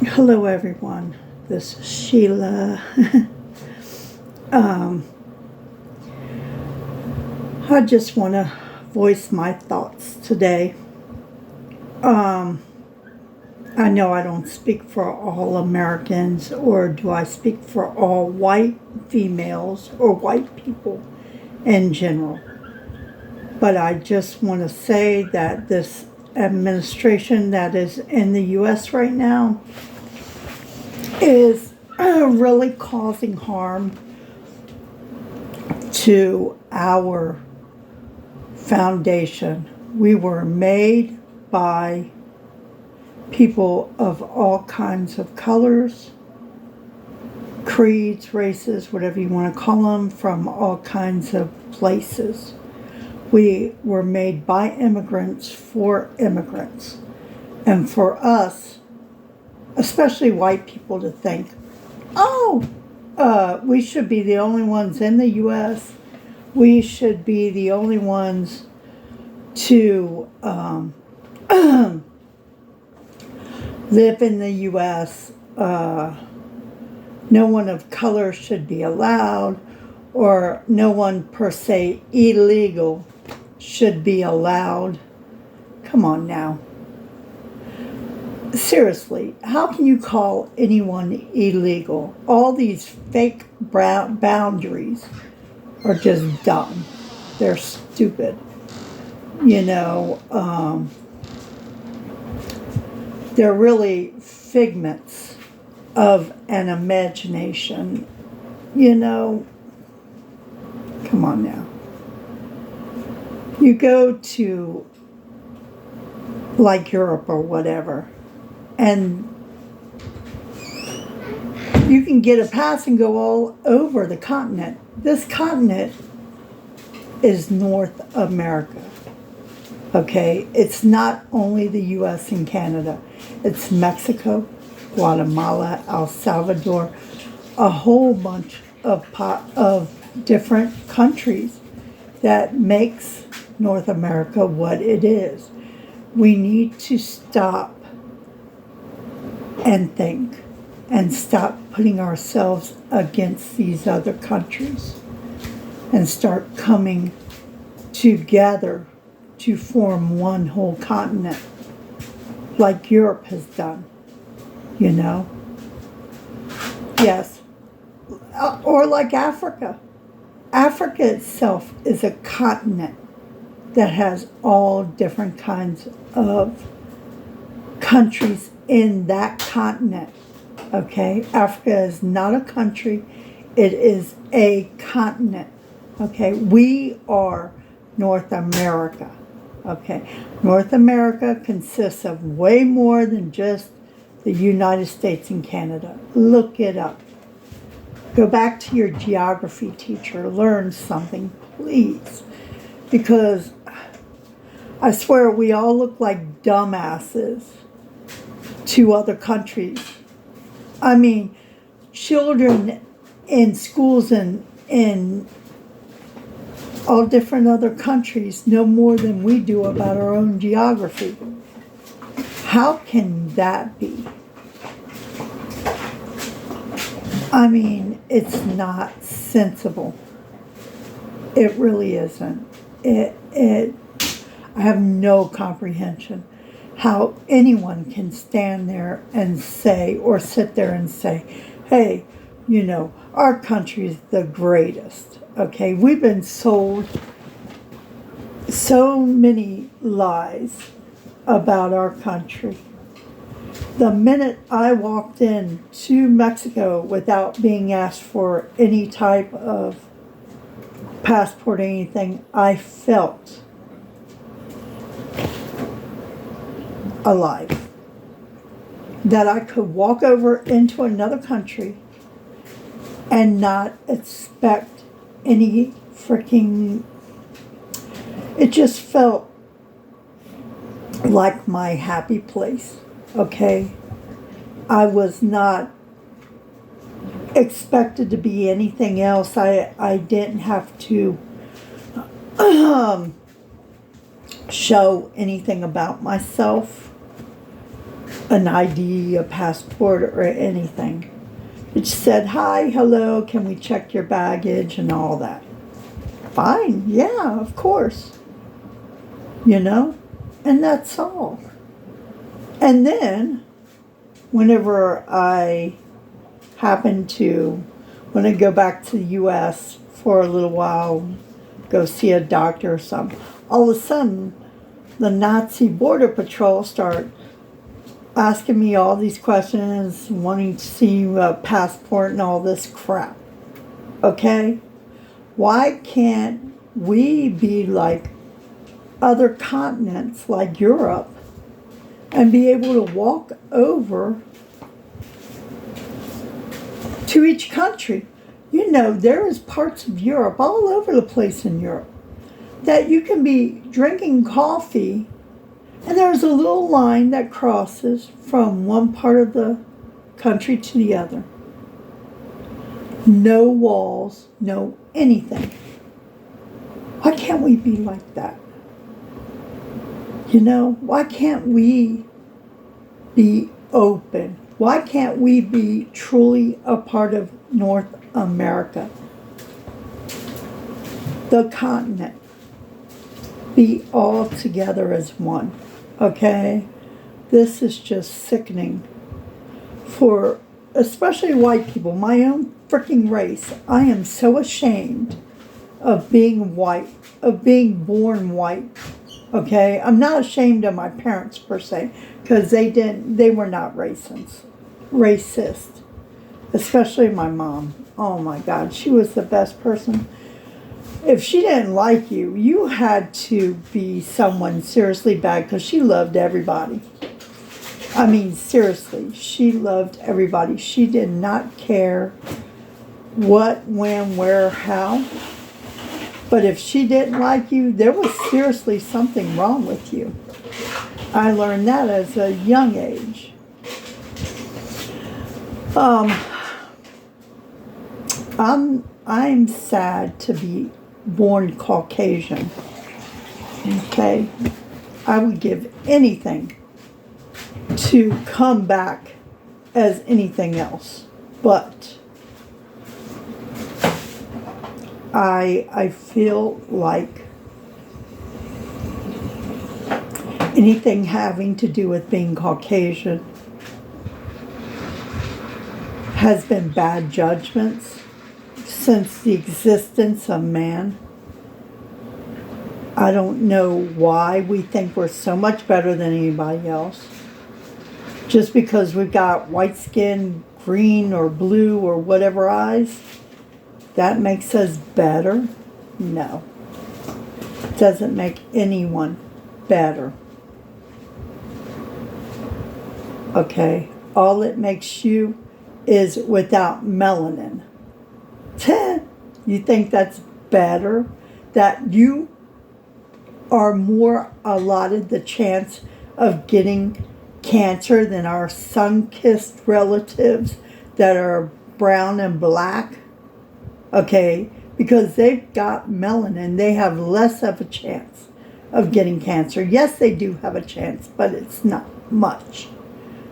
Hello, everyone. This is Sheila. um, I just want to voice my thoughts today. Um, I know I don't speak for all Americans, or do I speak for all white females or white people in general. But I just want to say that this administration that is in the U.S. right now is really causing harm to our foundation. We were made by people of all kinds of colors, creeds, races, whatever you want to call them, from all kinds of places. We were made by immigrants for immigrants. And for us, especially white people, to think, we should be the only ones in the U.S. We should be the only ones to live in the U.S. No one of color should be allowed, or no one per se illegal should be allowed. Come on now. Seriously, how can you call anyone illegal? All these fake boundaries are just dumb. They're stupid. They're really figments of an imagination. Come on now. You go to like Europe or whatever, and you can get a pass and go all over the continent. This continent is North America, okay? It's not only the U.S. and Canada. It's Mexico, Guatemala, El Salvador, a whole bunch of different countries that makes North America what it is. We need to stop and think and stop putting ourselves against these other countries and start coming together to form one whole continent like Europe has done, Yes. Or like Africa. Africa itself is a continent that has all different kinds of countries in that continent, okay? Africa is not a country, it is a continent, okay? We are North America, okay? North America consists of way more than just the United States and Canada. Look it up. Go back to your geography teacher, learn something, please, because I swear we all look like dumbasses to other countries. I mean, children in schools in all different other countries know more than we do about our own geography. How can that be? I mean, it's not sensible. It really isn't. I have no comprehension how anyone can stand there and say, or sit there and say, hey, our country is the greatest. Okay, we've been sold so many lies about our country. The minute I walked in to Mexico without being asked for any type of passport or anything, I felt alive. That I could walk over into another country and not expect any freaking... It just felt like my happy place, okay? I was not expected to be anything else. I didn't have to show anything about myself. an ID, a passport, or anything. It said, hi, hello, can we check your baggage and all that. Fine, yeah, of course. You know? And that's all. And then, whenever I happen to want to go back to the U.S. for a little while, go see a doctor or something, all of a sudden, the Nazi border patrol start asking me all these questions, wanting to see a passport and all this crap. Okay? Why can't we be like other continents, like Europe, and be able to walk over to each country? You know, there is parts of Europe, all over the place in Europe, that you can be drinking coffee and there's a little line that crosses from one part of the country to the other. No walls, no anything. Why can't we be like that? You know, why can't we be open? Why can't we be truly a part of North America? The continent. Be all together as one. Okay? This is just sickening for especially white people, my own freaking race. I am so ashamed of being white, of being born white. Okay? I'm not ashamed of my parents per se, because they were not racist. Especially my mom. Oh my God, she was the best person. If she didn't like you, you had to be someone seriously bad, because she loved everybody. I mean, seriously, she loved everybody. She did not care what, when, where, how. But if she didn't like you, there was seriously something wrong with you. I learned that as a young age. I'm sad to be born Caucasian. Okay? I would give anything to come back as anything else. But I feel like anything having to do with being Caucasian has been bad judgments since the existence of man. I don't know why we think we're so much better than anybody else. Just because we've got white skin, green or blue or whatever eyes, that makes us better? No. It doesn't make anyone better. Okay? All it makes you is without melanin. You think that's better? That you are more allotted the chance of getting cancer than our sun-kissed relatives that are brown and black? Okay, because they've got melanin, they have less of a chance of getting cancer. Yes, they do have a chance, but it's not much.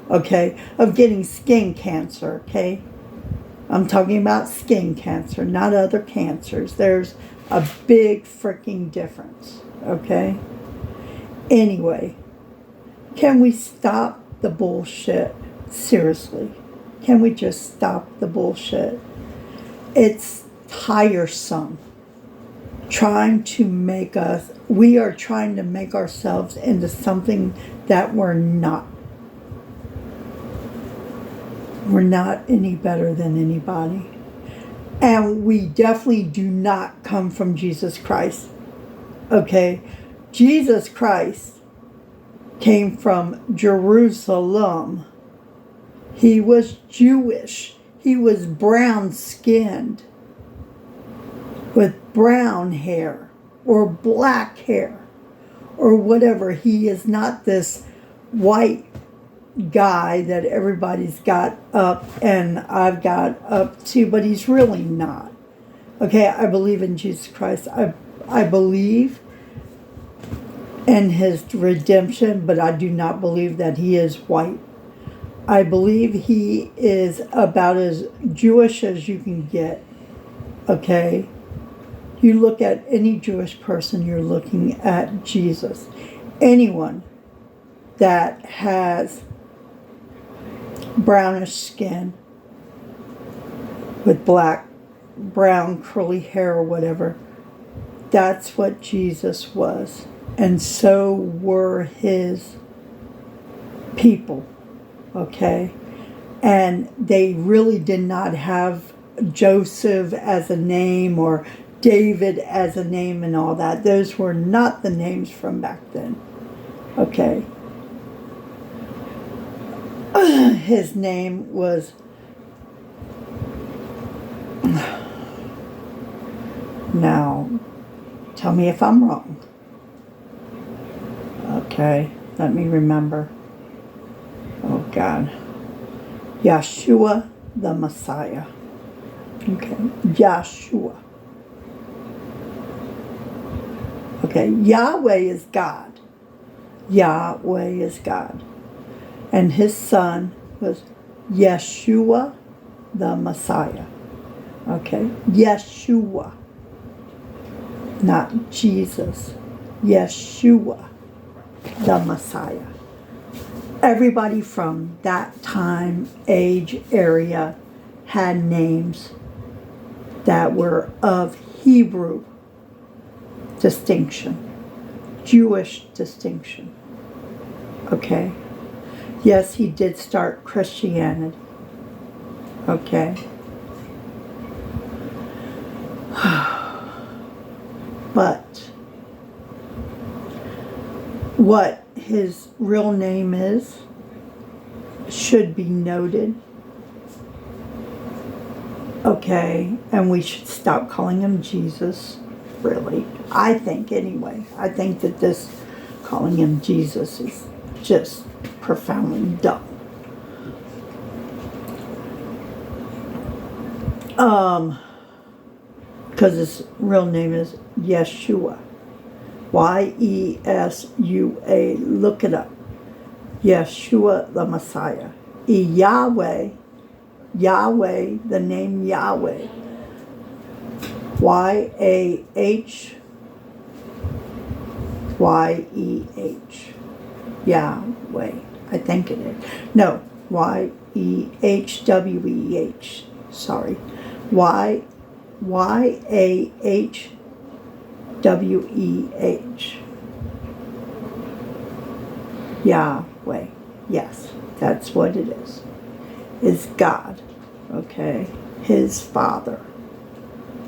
Okay, of getting skin cancer, okay? I'm talking about skin cancer, not other cancers. There's a big freaking difference, okay? Anyway, can we stop the bullshit? Seriously, can we just stop the bullshit? It's tiresome we are trying to make ourselves into something that we're not. We're not any better than anybody. And we definitely do not come from Jesus Christ. Okay? Jesus Christ came from Jerusalem. He was Jewish. He was brown-skinned with brown hair or black hair or whatever. He is not this white guy that everybody's got up and I've got up to, but he's really not. Okay, I believe in Jesus Christ. I believe in his redemption, but I do not believe that he is white. I believe he is about as Jewish as you can get. Okay? You look at any Jewish person, you're looking at Jesus. Anyone that has brownish skin with brown curly hair or whatever, that's what Jesus was. And so were his people. Okay? And they really did not have Joseph as a name or David as a name and all that. Those were not the names from back then. Okay. His name was now tell me if I'm wrong. Okay, let me remember. Oh God. Yeshua the Messiah. Okay, Yeshua. Okay, Yahweh is God. Yahweh is God. And his son was Yeshua the Messiah. Okay, Yeshua. Not Jesus. Yeshua the Messiah. Everybody from that time, age, area had names that were of Hebrew distinction, Jewish distinction. Okay? Yes, he did start Christianity. Okay? But what his real name is should be noted. Okay? And we should stop calling him Jesus, really. I think, anyway. I think that this calling him Jesus is just profoundly dumb. Because his real name is Yeshua. Y-E-S-U-A. Look it up. Yeshua the Messiah. Yahweh, the name Yahweh. Y-A-H-Y-E-H. Yahweh. I think it is. No. Y-E-H-W-E-H. Sorry. Y-A-H-W-E-H. Yahweh. Yes, that's what it is. Is God. Okay? His Father.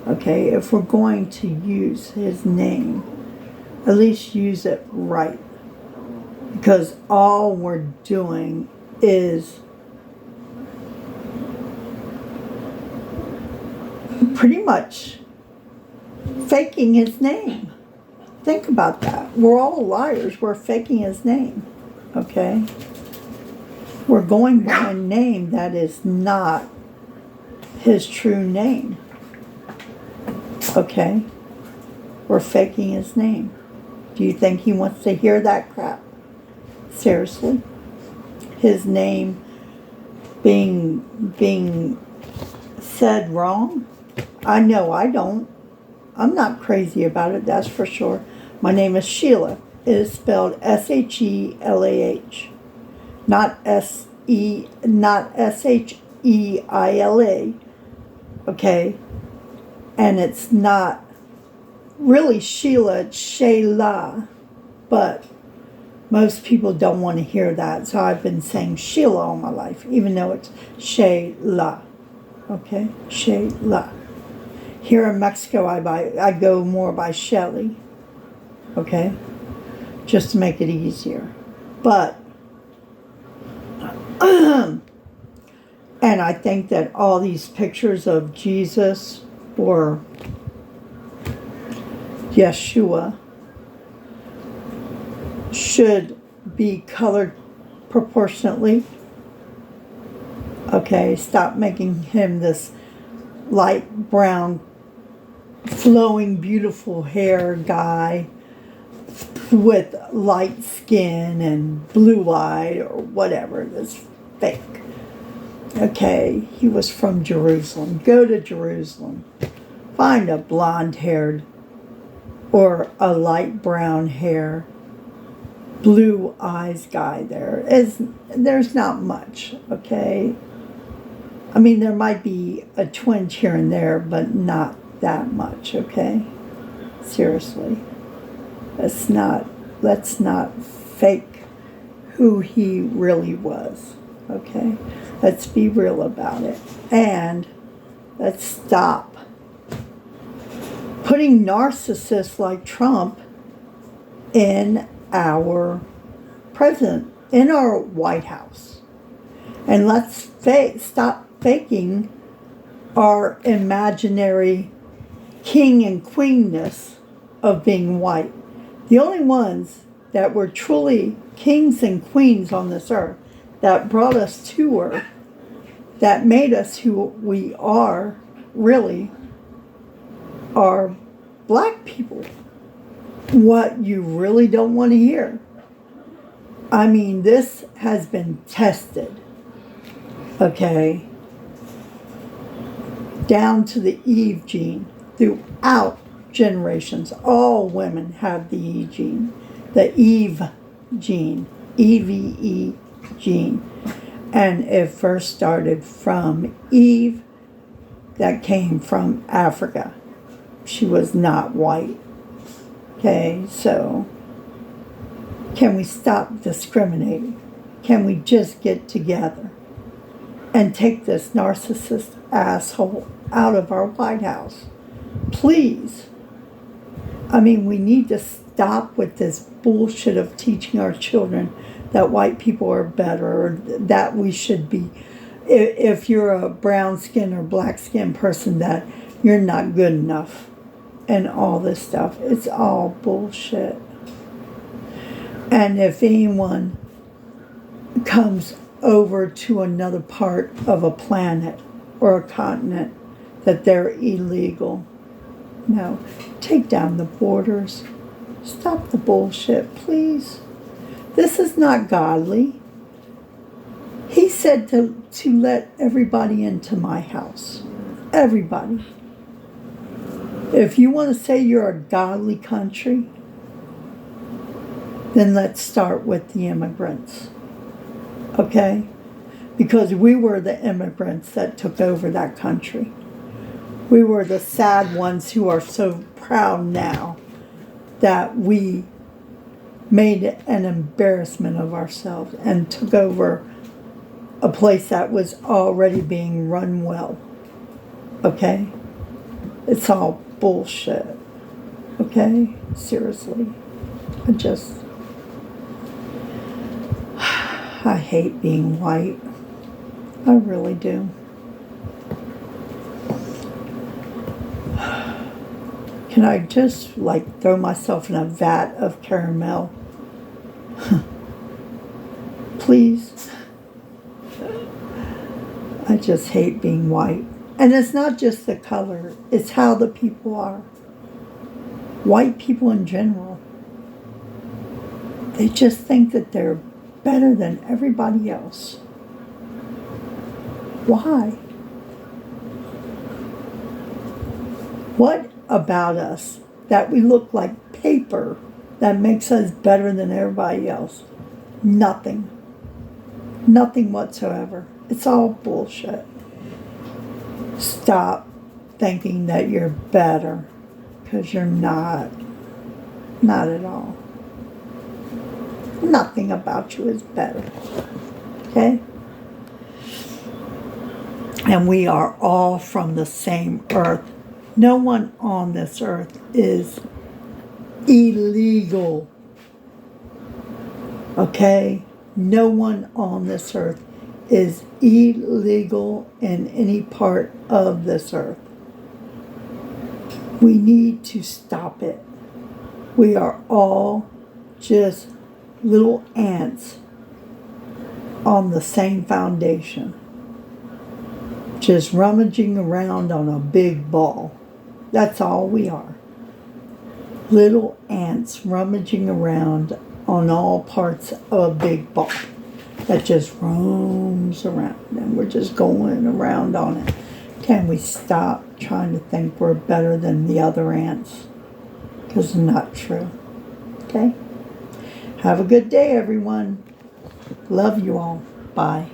Okay? If we're going to use his name, at least use it right. Because all we're doing is pretty much faking his name. Think about that. We're all liars. We're faking his name. Okay? We're going by a name that is not his true name. Okay? We're faking his name. Do you think he wants to hear that crap? Seriously? His name being said wrong? I know I don't. I'm not crazy about it, that's for sure. My name is Sheila. It is spelled S-H-E-L-A-H. Not S-H-E-I-L-A. Okay? And it's not really Sheila, it's Shayla. But most people don't want to hear that, so I've been saying Sheila all my life, even though it's Shayla. Okay? Shayla. Here in Mexico, I go more by Shelly. Okay? Just to make it easier. But, and I think that all these pictures of Jesus or Yeshua should be colored proportionately. Okay? Stop making him this light brown, flowing, beautiful hair guy with light skin and blue-eyed or whatever. This fake. Okay, he was from Jerusalem. Go to Jerusalem. Find a blonde-haired or a light brown hair, blue eyes guy there. There's not much, okay? I mean, there might be a twinge here and there, but not that much, okay? Seriously. Let's not fake who he really was, okay? Let's be real about it. And let's stop putting narcissists like Trump in our president, in our White House. And let's stop faking our imaginary king and queenness of being white. The only ones that were truly kings and queens on this earth, that brought us to earth, that made us who we are, really, are black people. What you really don't want to hear. I mean, this has been tested, okay, down to the Eve gene throughout generations. All women have the Eve gene, EVE gene. And it first started from Eve, that came from Africa. She was not white. Okay, so can we stop discriminating? Can we just get together and take this narcissist asshole out of our White House? Please. I mean, we need to stop with this bullshit of teaching our children that white people are better, or that we should be, if you're a brown skin or black skin person, that you're not good enough. And all this stuff. It's all bullshit. And if anyone comes over to another part of a planet or a continent, that they're illegal. No. Take down the borders. Stop the bullshit, please. This is not godly. He said to let everybody into my house. Everybody. If you want to say you're a godly country, then let's start with the immigrants, okay? Because we were the immigrants that took over that country. We were the sad ones who are so proud now that we made an embarrassment of ourselves and took over a place that was already being run well, okay? It's all bullshit. Okay? Seriously. I hate being white. I really do. Can I just, throw myself in a vat of caramel? Please? I just hate being white. And it's not just the color, it's how the people are. White people in general. They just think that they're better than everybody else. Why? What about us that we look like paper that makes us better than everybody else? Nothing. Nothing whatsoever. It's all bullshit. Stop thinking that you're better, because you're not. Not at all. Nothing about you is better. Okay? And we are all from the same earth. No one on this earth is illegal. Okay? No one on this earth is illegal in any part of this earth. We need to stop it. We are all just little ants on the same foundation, just rummaging around on a big ball. That's all we are. Little ants rummaging around on all parts of a big ball that just roam comes around and we're just going around on it. Can we stop trying to think we're better than the other ants? Because it's not true. Okay? Have a good day, everyone. Love you all. Bye.